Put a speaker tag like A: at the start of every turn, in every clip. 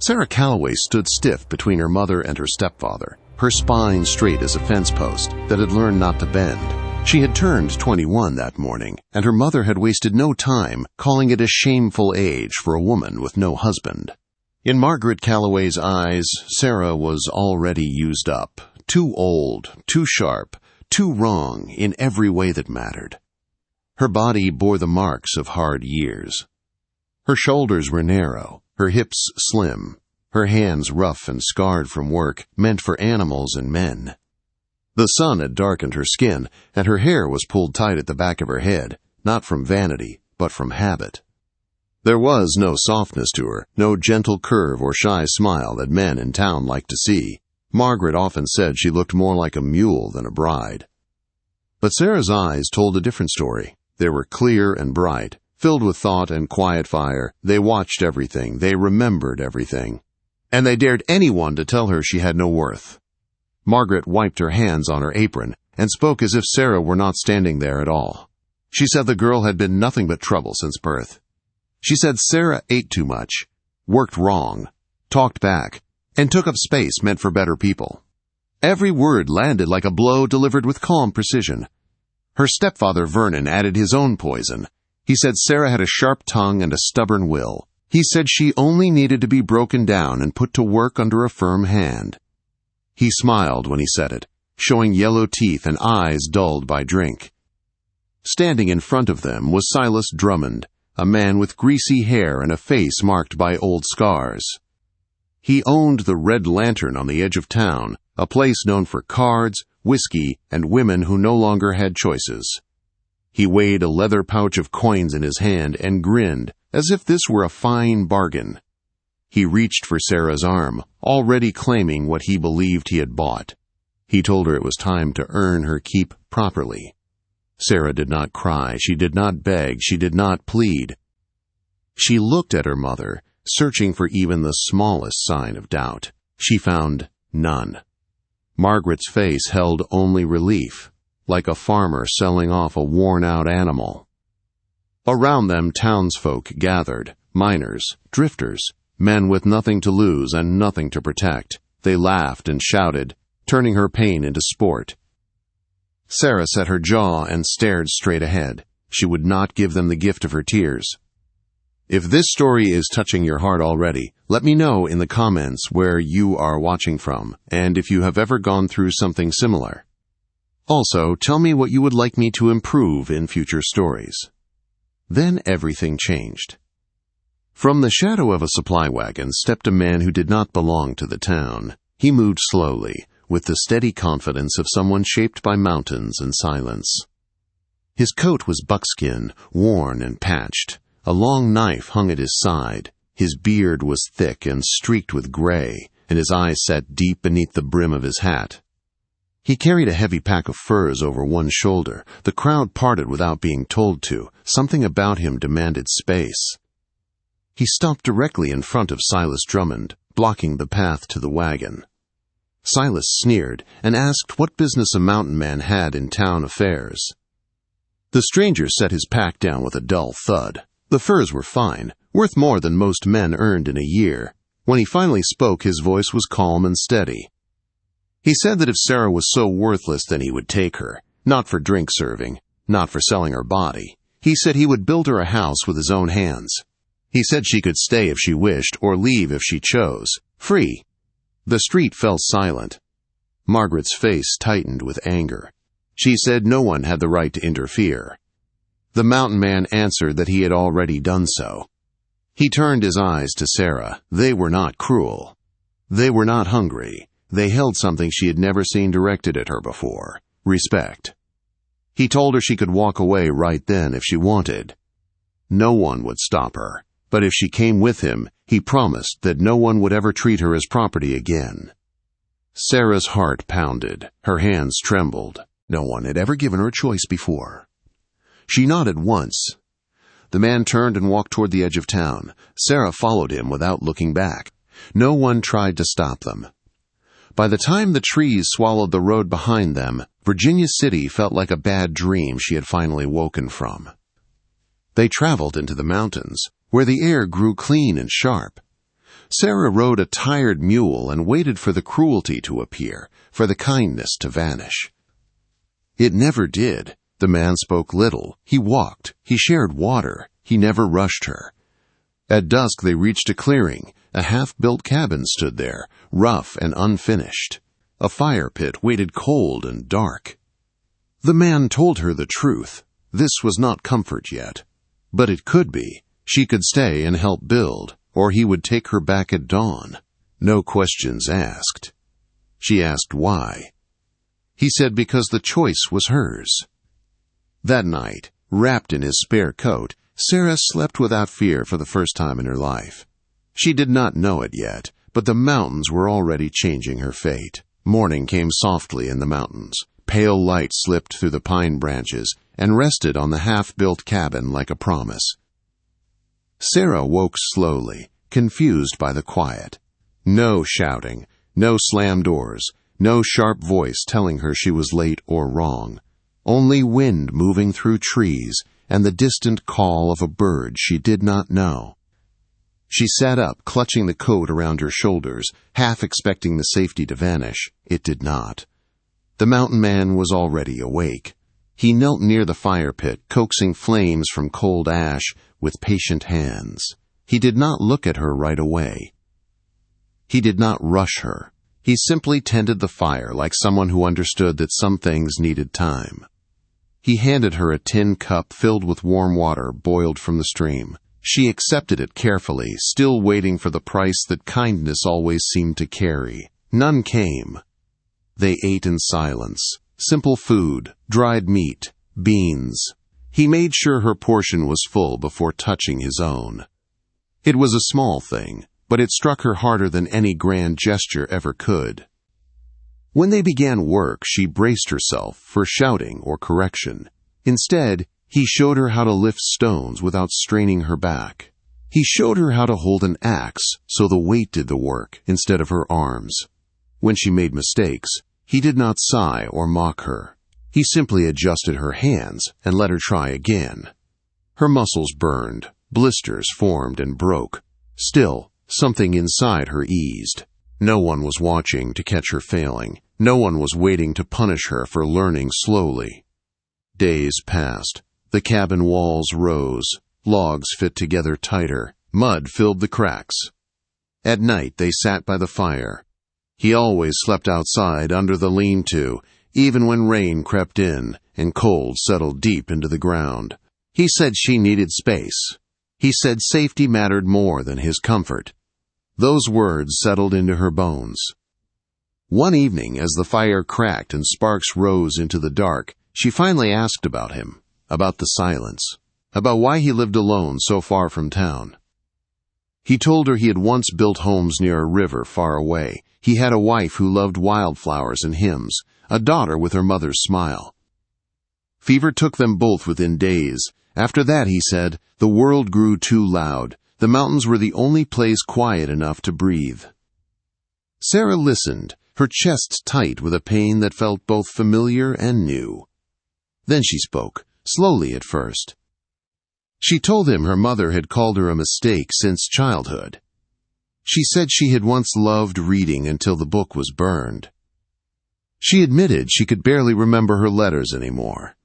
A: Sarah Callaway stood stiff between her mother and her stepfather, her spine straight as a fence post that had learned not to bend. She had turned 21 that morning, and her mother had wasted no time calling it a shameful age for a woman with no husband. In Margaret Callaway's eyes, Sarah was already used up, too old, too sharp, too wrong in every way that mattered. Her body bore the marks of hard years. Her shoulders were narrow, her hips slim, her hands rough and scarred from work meant for animals and men. The sun had darkened her skin, and her hair was pulled tight at the back of her head, not from vanity, but from habit. There was no softness to her, no gentle curve or shy smile that men in town liked to see. Margaret often said she looked more like a mule than a bride. But Sarah's eyes told a different story. They were clear and bright, filled with thought and quiet fire. They watched everything, they remembered everything. And they dared anyone to tell her she had no worth. Margaret wiped her hands on her apron and spoke as if Sarah were not standing there at all. She said the girl had been nothing but trouble since birth. She said Sarah ate too much, worked wrong, talked back, and took up space meant for better people. Every word landed like a blow delivered with calm precision. Her stepfather Vernon added his own poison. He said Sarah had a sharp tongue and a stubborn will. He said she only needed to be broken down and put to work under a firm hand. He smiled when he said it, showing yellow teeth and eyes dulled by drink. Standing in front of them was Silas Drummond, a man with greasy hair and a face marked by old scars. He owned the Red Lantern on the edge of town, a place known for cards, whiskey, and women who no longer had choices. He weighed a leather pouch of coins in his hand and grinned, as if this were a fine bargain. He reached for Sarah's arm, already claiming what he believed he had bought. He told her it was time to earn her keep properly. Sarah did not cry, she did not beg, she did not plead. She looked at her mother, searching for even the smallest sign of doubt. She found none. Margaret's face held only relief, like a farmer selling off a worn-out animal. Around them townsfolk gathered, miners, drifters, men with nothing to lose and nothing to protect. They laughed and shouted, turning her pain into sport. Sarah set her jaw and stared straight ahead. She would not give them the gift of her tears. If this story is touching your heart already, let me know in the comments where you are watching from, and if you have ever gone through something similar. Also, tell me what you would like me to improve in future stories. Then everything changed. From the shadow of a supply wagon stepped a man who did not belong to the town. He moved slowly, with the steady confidence of someone shaped by mountains and silence. His coat was buckskin, worn and patched. A long knife hung at his side. His beard was thick and streaked with gray, and his eyes sat deep beneath the brim of his hat. He carried a heavy pack of furs over one shoulder. The crowd parted without being told to. Something about him demanded space. He stopped directly in front of Silas Drummond, blocking the path to the wagon. Silas sneered and asked what business a mountain man had in town affairs. The stranger set his pack down with a dull thud. The furs were fine, worth more than most men earned in a year. When he finally spoke, his voice was calm and steady. He said that if Sarah was so worthless, then he would take her, not for drink serving, not for selling her body. He said he would build her a house with his own hands. He said she could stay if she wished or leave if she chose, free. The street fell silent. Margaret's face tightened with anger. She said no one had the right to interfere. The mountain man answered that he had already done so. He turned his eyes to Sarah. They were not cruel. They were not hungry. They held something she had never seen directed at her before: respect. He told her she could walk away right then if she wanted. No one would stop her, but if she came with him, he promised that no one would ever treat her as property again. Sarah's heart pounded. Her hands trembled. No one had ever given her a choice before. She nodded once. The man turned and walked toward the edge of town. Sarah followed him without looking back. No one tried to stop them. By the time the trees swallowed the road behind them, Virginia City felt like a bad dream she had finally woken from. They traveled into the mountains, where the air grew clean and sharp. Sarah rode a tired mule and waited for the cruelty to appear, for the kindness to vanish. It never did. The man spoke little. He walked. He shared water. He never rushed her. At dusk they reached a clearing. A half-built cabin stood there, rough and unfinished. A fire pit waited cold and dark. The man told her the truth. This was not comfort yet. But it could be. She could stay and help build, or he would take her back at dawn. No questions asked. She asked why. He said because the choice was hers. That night, wrapped in his spare coat, Sarah slept without fear for the first time in her life. She did not know it yet, but the mountains were already changing her fate. Morning came softly in the mountains. Pale light slipped through the pine branches and rested on the half-built cabin like a promise. Sarah woke slowly, confused by the quiet. No shouting, no slammed doors, no sharp voice telling her she was late or wrong. Only wind moving through trees and the distant call of a bird she did not know. She sat up, clutching the coat around her shoulders, half expecting the safety to vanish. It did not. The mountain man was already awake. He knelt near the fire pit, coaxing flames from cold ash with patient hands. He did not look at her right away. He did not rush her. He simply tended the fire like someone who understood that some things needed time. He handed her a tin cup filled with warm water boiled from the stream. She accepted it carefully, still waiting for the price that kindness always seemed to carry. None came. They ate in silence. Simple food, dried meat, beans. He made sure her portion was full before touching his own. It was a small thing, but it struck her harder than any grand gesture ever could. When they began work, she braced herself for shouting or correction. Instead, he showed her how to lift stones without straining her back. He showed her how to hold an axe so the weight did the work instead of her arms. When she made mistakes, he did not sigh or mock her. He simply adjusted her hands and let her try again. Her muscles burned, blisters formed and broke. Still, something inside her eased. No one was watching to catch her failing. No one was waiting to punish her for learning slowly. Days passed. The cabin walls rose. Logs fit together tighter. Mud filled the cracks. At night they sat by the fire. He always slept outside under the lean-to, even when rain crept in and cold settled deep into the ground. He said she needed space. He said safety mattered more than his comfort. Those words settled into her bones. One evening, as the fire cracked and sparks rose into the dark, she finally asked about him, about the silence, about why he lived alone so far from town. He told her he had once built homes near a river far away. He had a wife who loved wildflowers and hymns, a daughter with her mother's smile. Fever took them both within days. After that, he said, the world grew too loud. The mountains were the only place quiet enough to breathe. Sarah listened, her chest tight with a pain that felt both familiar and new. Then she spoke, slowly at first. She told him her mother had called her a mistake since childhood. She said she had once loved reading until the book was burned. She admitted she could barely remember her letters anymore.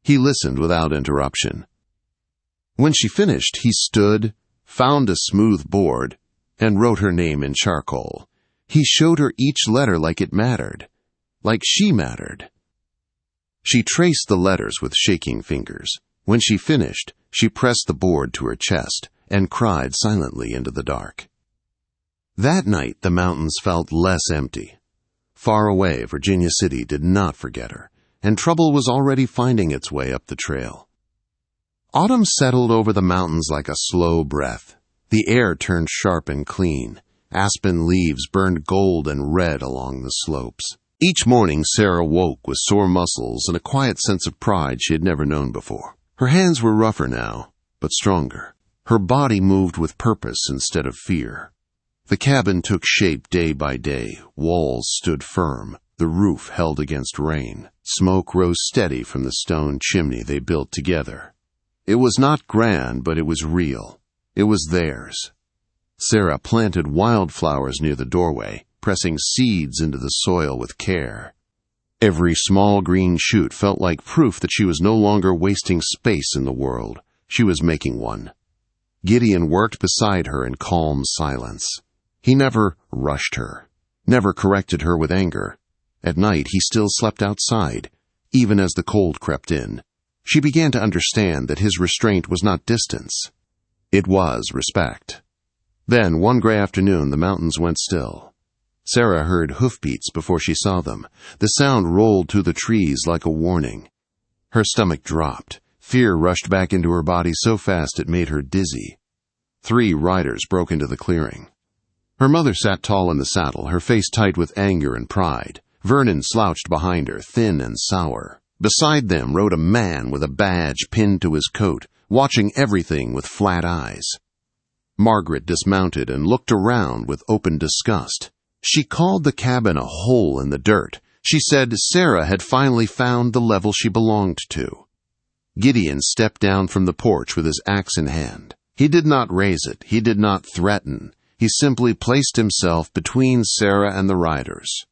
A: He listened without interruption. When she finished, he stood, found a smooth board, and wrote her name in charcoal. He showed her each letter like it mattered, like she mattered. She traced the letters with shaking fingers. When she finished, she pressed the board to her chest and cried silently into the dark. That night, the mountains felt less empty. Far away, Virginia City did not forget her, and trouble was already finding its way up the trail. Autumn settled over the mountains like a slow breath. The air turned sharp and clean. Aspen leaves burned gold and red along the slopes. Each morning, Sarah woke with sore muscles and a quiet sense of pride she had never known before. Her hands were rougher now, but stronger. Her body moved with purpose instead of fear. The cabin took shape day by day. Walls stood firm. The roof held against rain. Smoke rose steady from the stone chimney they built together. It was not grand, but it was real. It was theirs. Sarah planted wildflowers near the doorway, pressing seeds into the soil with care. Every small green shoot felt like proof that she was no longer wasting space in the world. She was making one. Gideon worked beside her in calm silence. He never rushed her, never corrected her with anger. At night he still slept outside, even as the cold crept in. She began to understand that his restraint was not distance. It was respect. Then, one gray afternoon, the mountains went still. Sarah heard hoofbeats before she saw them. The sound rolled through the trees like a warning. Her stomach dropped. Fear rushed back into her body so fast it made her dizzy. 3 riders broke into the clearing. Her mother sat tall in the saddle, her face tight with anger and pride. Vernon slouched behind her, thin and sour. Beside them rode a man with a badge pinned to his coat, watching everything with flat eyes. Margaret dismounted and looked around with open disgust. She called the cabin a hole in the dirt. She said Sarah had finally found the level she belonged to. Gideon stepped down from the porch with his axe in hand. He did not raise it. He did not threaten. He simply placed himself between Sarah and the riders.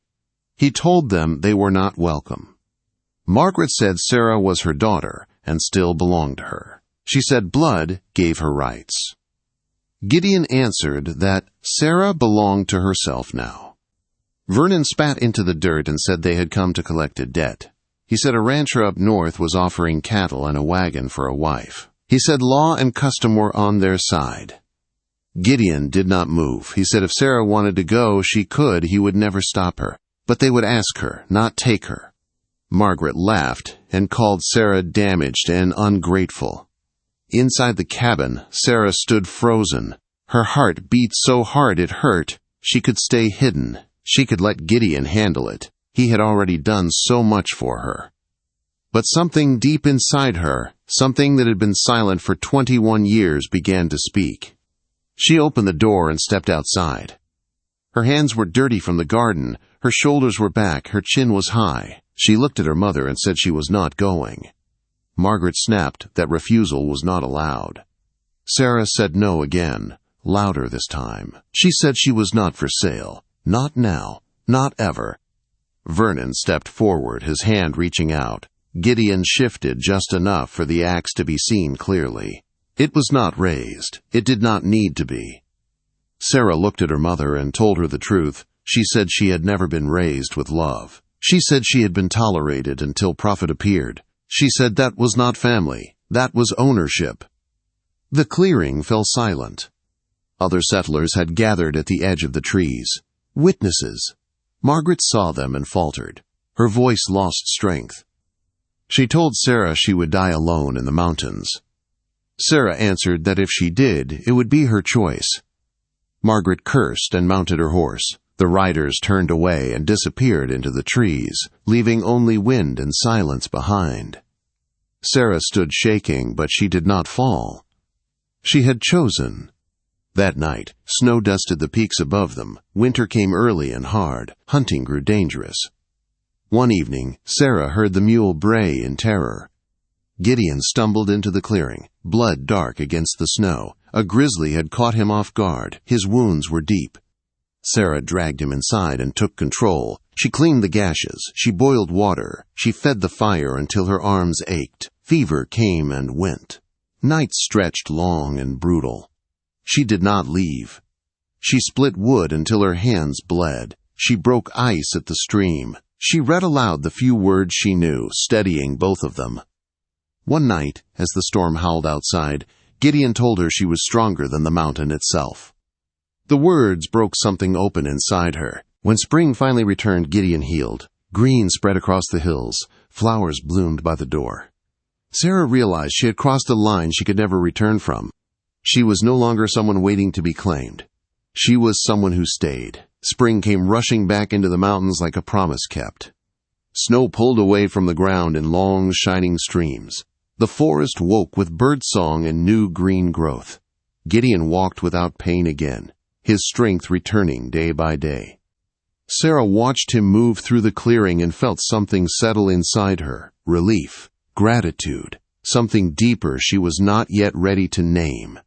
A: He told them they were not welcome. Margaret said Sarah was her daughter and still belonged to her. She said blood gave her rights. Gideon answered that Sarah belonged to herself now. Vernon spat into the dirt and said they had come to collect a debt. He said a rancher up north was offering cattle and a wagon for a wife. He said law and custom were on their side. Gideon did not move. He said if Sarah wanted to go, she could. He would never stop her. But they would ask her, not take her. Margaret laughed and called Sarah damaged and ungrateful. Inside the cabin, Sarah stood frozen. Her heart beat so hard it hurt. She could stay hidden. She could let Gideon handle it. He had already done so much for her. But something deep inside her, something that had been silent for 21 years, began to speak. She opened the door and stepped outside. Her hands were dirty from the garden. Her shoulders were back. Her chin was high. She looked at her mother and said she was not going. Margaret snapped that refusal was not allowed. Sarah said no again, louder this time. She said she was not for sale. Not now. Not ever. Vernon stepped forward, his hand reaching out. Gideon shifted just enough for the axe to be seen clearly. It was not raised. It did not need to be. Sarah looked at her mother and told her the truth. She said she had never been raised with love. She said she had been tolerated until Prophet appeared. She said that was not family. That was ownership. The clearing fell silent. Other settlers had gathered at the edge of the trees. Witnesses. Margaret saw them and faltered. Her voice lost strength. She told Sarah she would die alone in the mountains. Sarah answered that if she did, it would be her choice. Margaret cursed and mounted her horse. The riders turned away and disappeared into the trees, leaving only wind and silence behind. Sarah stood shaking, but she did not fall. She had chosen. That night, snow dusted the peaks above them. Winter came early and hard. Hunting grew dangerous. One evening, Sarah heard the mule bray in terror. Gideon stumbled into the clearing, blood dark against the snow. A grizzly had caught him off guard. His wounds were deep. Sarah dragged him inside and took control. She cleaned the gashes. She boiled water. She fed the fire until her arms ached. Fever came and went. Nights stretched long and brutal. She did not leave. She split wood until her hands bled. She broke ice at the stream. She read aloud the few words she knew, steadying both of them. One night, as the storm howled outside, Gideon told her she was stronger than the mountain itself. The words broke something open inside her. When spring finally returned, Gideon healed. Green spread across the hills. Flowers bloomed by the door. Sarah realized she had crossed a line she could never return from. She was no longer someone waiting to be claimed. She was someone who stayed. Spring came rushing back into the mountains like a promise kept. Snow pulled away from the ground in long, shining streams. The forest woke with birdsong and new green growth. Gideon walked without pain again, his strength returning day by day. Sarah watched him move through the clearing and felt something settle inside her, relief, gratitude, something deeper she was not yet ready to name.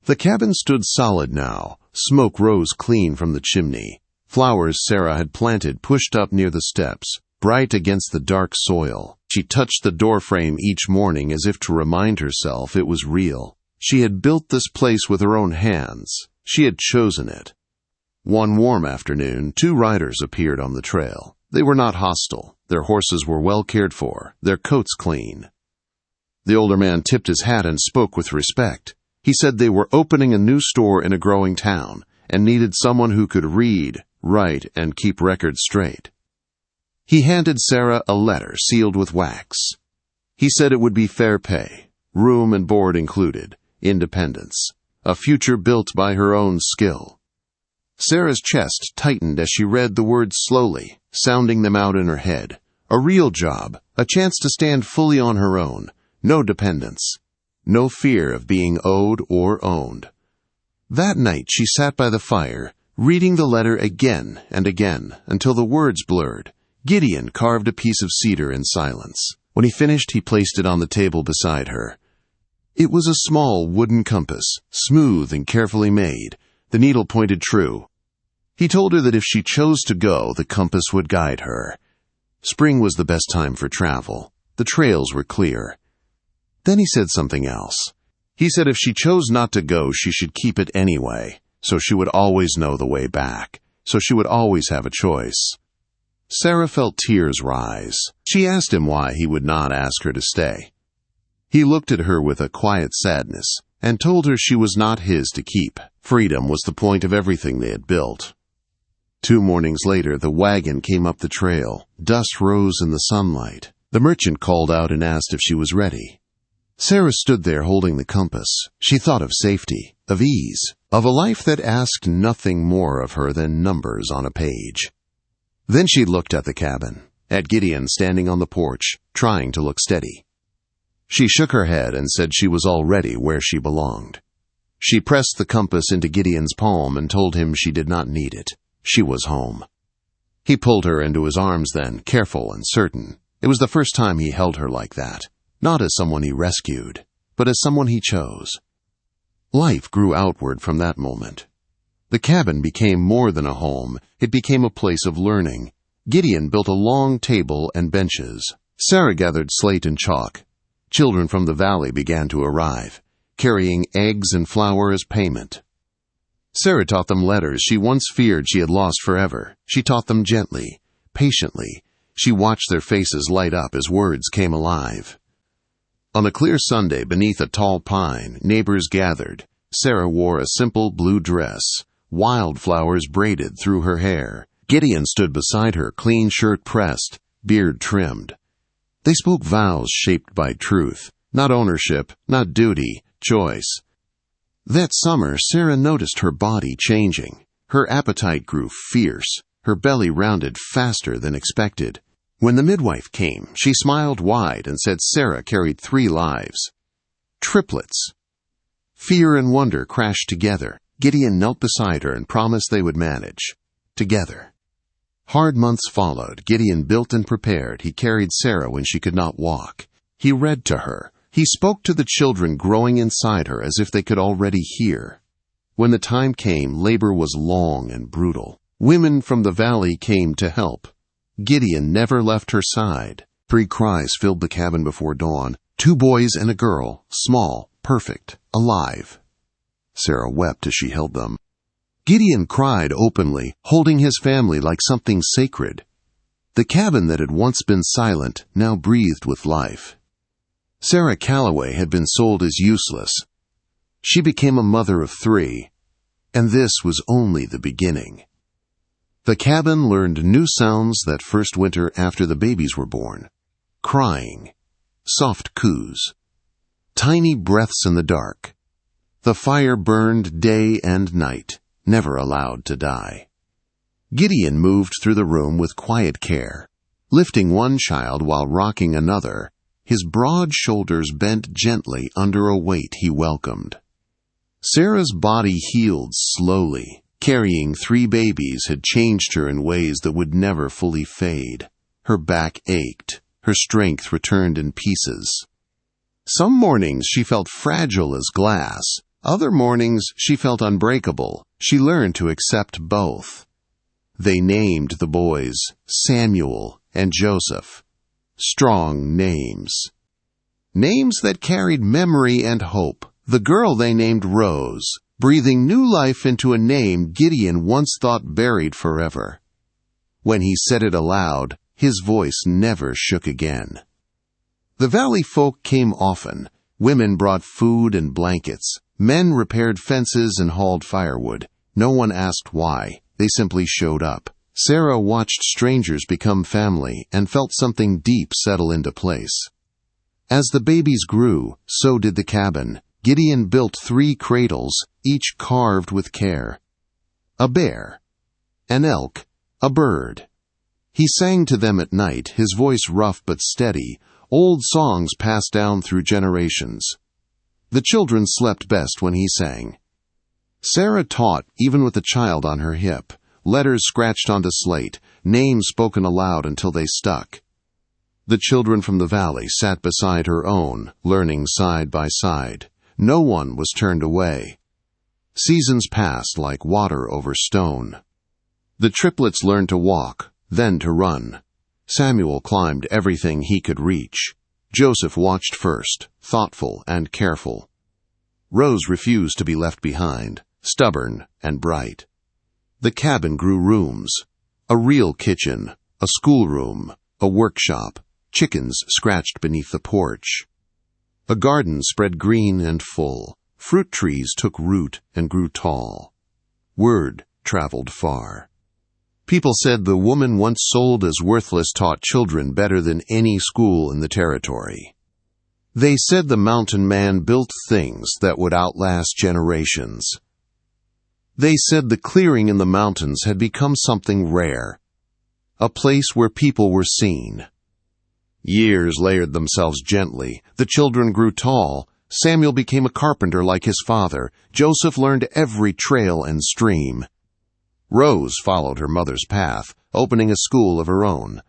A: The cabin stood solid now. Smoke rose clean from the chimney. Flowers Sarah had planted pushed up near the steps, bright against the dark soil. She touched the doorframe each morning as if to remind herself it was real. She had built this place with her own hands. She had chosen it. One warm afternoon, 2 riders appeared on the trail. They were not hostile. Their horses were well cared for, their coats clean. The older man tipped his hat and spoke with respect. He said they were opening a new store in a growing town and needed someone who could read, write, and keep records straight. He handed Sarah a letter sealed with wax. He said it would be fair pay, room and board included, independence, a future built by her own skill. Sarah's chest tightened as she read the words slowly, sounding them out in her head. A real job, a chance to stand fully on her own, no dependence, no fear of being owed or owned. That night she sat by the fire, reading the letter again and again until the words blurred. Gideon carved a piece of cedar in silence. When he finished, he placed it on the table beside her. It was a small wooden compass, smooth and carefully made. The needle pointed true. He told her that if she chose to go, the compass would guide her. Spring was the best time for travel. The trails were clear. Then he said something else. He said if she chose not to go, she should keep it anyway, so she would always know the way back, so she would always have a choice. Sarah felt tears rise. She asked him why he would not ask her to stay. He looked at her with a quiet sadness and told her she was not his to keep. Freedom was the point of everything they had built. 2 mornings later, the wagon came up the trail. Dust rose in the sunlight. The merchant called out and asked if she was ready. Sarah stood there holding the compass. She thought of safety, of ease, of a life that asked nothing more of her than numbers on a page. Then she looked at the cabin, at Gideon standing on the porch, trying to look steady. She shook her head and said she was already where she belonged. She pressed the compass into Gideon's palm and told him she did not need it. She was home. He pulled her into his arms then, careful and certain. It was the first time he held her like that, not as someone he rescued, but as someone he chose. Life grew outward from that moment. The cabin became more than a home. It became a place of learning. Gideon built a long table and benches. Sarah gathered slate and chalk. Children from the valley began to arrive, carrying eggs and flour as payment. Sarah taught them letters she once feared she had lost forever. She taught them gently, patiently. She watched their faces light up as words came alive. On a clear Sunday beneath a tall pine, neighbors gathered. Sarah wore a simple blue dress, wildflowers braided through her hair. Gideon stood beside her, clean shirt pressed, beard trimmed. They spoke vows shaped by truth, not ownership, not duty, choice. That summer, Sarah noticed her body changing. Her appetite grew fierce. Her belly rounded faster than expected. When the midwife came, she smiled wide and said Sarah carried 3 lives. Triplets. Fear and wonder crashed together. Gideon knelt beside her and promised they would manage. Together. Hard months followed. Gideon built and prepared. He carried Sarah when she could not walk. He read to her. He spoke to the children growing inside her as if they could already hear. When the time came, labor was long and brutal. Women from the valley came to help. Gideon never left her side. 3 cries filled the cabin before dawn. 2 boys and a girl, small, perfect, alive. Sarah wept as she held them. Gideon cried openly, holding his family like something sacred. The cabin that had once been silent now breathed with life. Sarah Callaway had been sold as useless. She became a mother of 3, and this was only the beginning. The cabin learned new sounds that first winter after the babies were born. Crying, soft coos, tiny breaths in the dark. The fire burned day and night, never allowed to die. Gideon moved through the room with quiet care, lifting one child while rocking another, his broad shoulders bent gently under a weight he welcomed. Sarah's body healed slowly. Carrying 3 babies had changed her in ways that would never fully fade. Her back ached. Her strength returned in pieces. Some mornings she felt fragile as glass, Other mornings she felt unbreakable. She learned to accept both. They named the boys Samuel and Joseph. Strong names. Names that carried memory and hope. The girl they named Rose, breathing new life into a name Gideon once thought buried forever. When he said it aloud, his voice never shook again. The valley folk came often. Women brought food and blankets. Men repaired fences and hauled firewood. No one asked why. They simply showed up. Sarah watched strangers become family and felt something deep settle into place. As the babies grew, so did the cabin. Gideon built 3 cradles, each carved with care. A bear, an elk, a bird. He sang to them at night, his voice rough but steady, old songs passed down through generations. The children slept best when he sang. Sarah taught, even with a child on her hip, letters scratched onto slate, names spoken aloud until they stuck. The children from the valley sat beside her own, learning side by side. No one was turned away. Seasons passed like water over stone. The triplets learned to walk, then to run. Samuel climbed everything he could reach. Joseph watched first, thoughtful and careful. Rose refused to be left behind, stubborn and bright. The cabin grew rooms. A real kitchen, a schoolroom, a workshop. Chickens scratched beneath the porch. A garden spread green and full. Fruit trees took root and grew tall. Word traveled far. People said the woman once sold as worthless taught children better than any school in the territory. They said the mountain man built things that would outlast generations. They said the clearing in the mountains had become something rare, a place where people were seen. Years layered themselves gently. The children grew tall. Samuel became a carpenter like his father. Joseph learned every trail and stream. Rose followed her mother's path, opening a school of her own.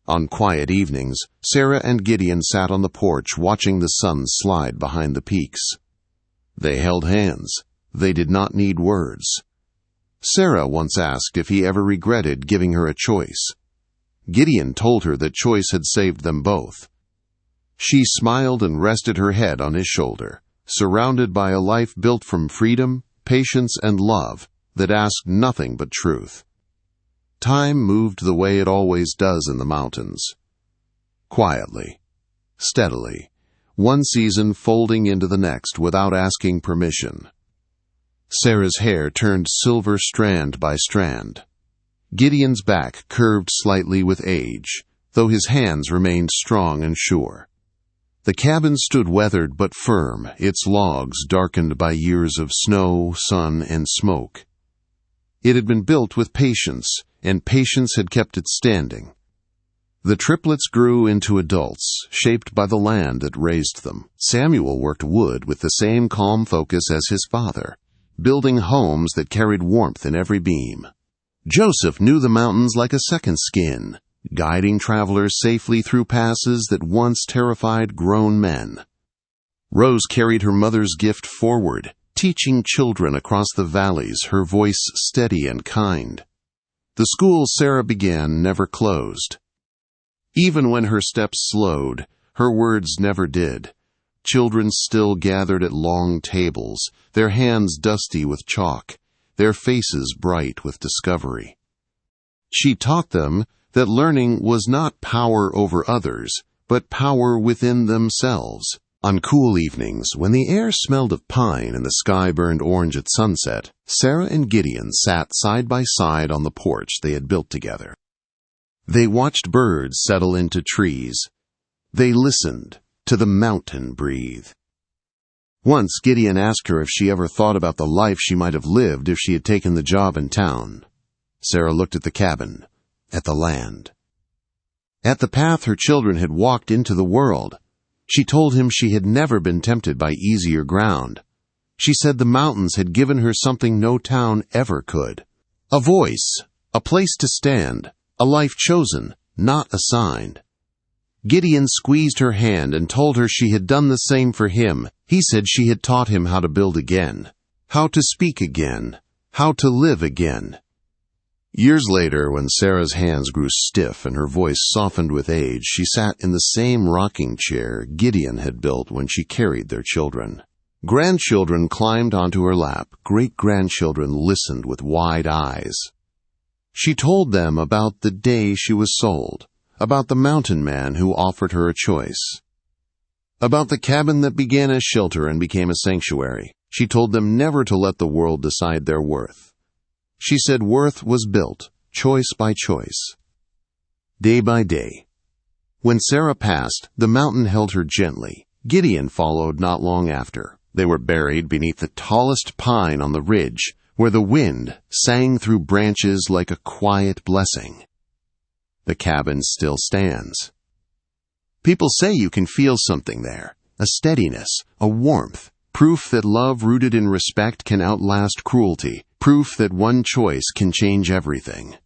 A: On quiet evenings, Sarah and Gideon sat on the porch watching the sun slide behind the peaks. They held hands. They did not need words. Sarah once asked if he ever regretted giving her a choice. Gideon told her that choice had saved them both. She smiled and rested her head on his shoulder, surrounded by a life built from freedom, patience, and love that asked nothing but truth. Time moved the way it always does in the mountains. Quietly, steadily, one season folding into the next without asking permission. Sarah's hair turned silver strand by strand. Gideon's back curved slightly with age, though his hands remained strong and sure. The cabin stood weathered but firm, its logs darkened by years of snow, sun, and smoke. It had been built with patience, and patience had kept it standing. The triplets grew into adults, shaped by the land that raised them. Samuel worked wood with the same calm focus as his father, building homes that carried warmth in every beam. Joseph knew the mountains like a second skin, guiding travelers safely through passes that once terrified grown men. Rose carried her mother's gift forward, teaching children across the valleys, her voice steady and kind. The school Sarah began never closed. Even when her steps slowed, her words never did. Children still gathered at long tables, their hands dusty with chalk, their faces bright with discovery. She taught them that learning was not power over others, but power within themselves. On cool evenings, when the air smelled of pine and the sky burned orange at sunset, Sarah and Gideon sat side by side on the porch they had built together. They watched birds settle into trees. They listened to the mountain breathe. Once Gideon asked her if she ever thought about the life she might have lived if she had taken the job in town. Sarah looked at the cabin, at the land, at the path her children had walked into the world. She told him she had never been tempted by easier ground. She said the mountains had given her something no town ever could. A voice, a place to stand, a life chosen, not assigned. Gideon squeezed her hand and told her she had done the same for him. He said she had taught him how to build again, how to speak again, how to live again. Years later, when Sarah's hands grew stiff and her voice softened with age, she sat in the same rocking chair Gideon had built when she carried their children. Grandchildren climbed onto her lap. Great-grandchildren listened with wide eyes. She told them about the day she was sold, about the mountain man who offered her a choice, about the cabin that began as shelter and became a sanctuary. She told them never to let the world decide their worth. She said worth was built, choice by choice, day by day. When Sarah passed, the mountain held her gently. Gideon followed not long after. They were buried beneath the tallest pine on the ridge, where the wind sang through branches like a quiet blessing. The cabin still stands. People say you can feel something there, a steadiness, a warmth, proof that love rooted in respect can outlast cruelty, proof that one choice can change everything.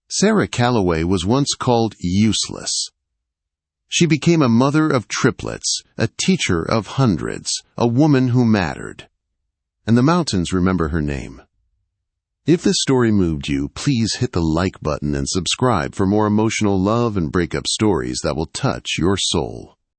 A: Sarah Callaway was once called useless. She became a mother of triplets, a teacher of hundreds, a woman who mattered. And the mountains remember her name. If this story moved you, please hit the like button and subscribe for more emotional love and breakup stories that will touch your soul.